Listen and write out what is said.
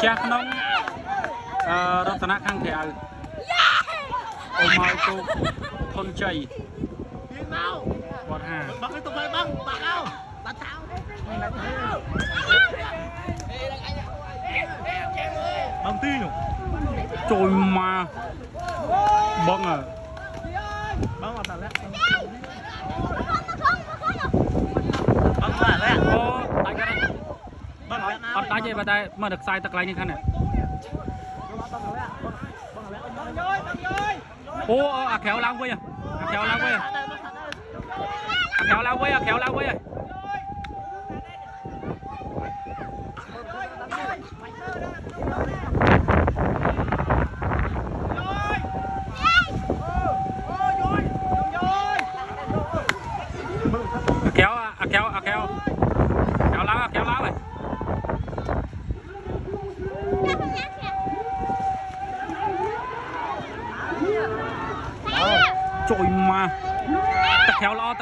cha nông rốt tận khang thèo ôm màu tô thôn chày bọt hà bắn cái tụi bay bắn đâu bắn sao bắn ti nhỉ trôi mà băng à bắn vào tận đấy bắn vào đấy ô tay cái này bắn tay gì mà tay mà được sai tắc lại như thế này ô khéo lao với à khéo lao với à khéo lao với à khéo lao với à kéo lá rồi trội mà tắc kéo lo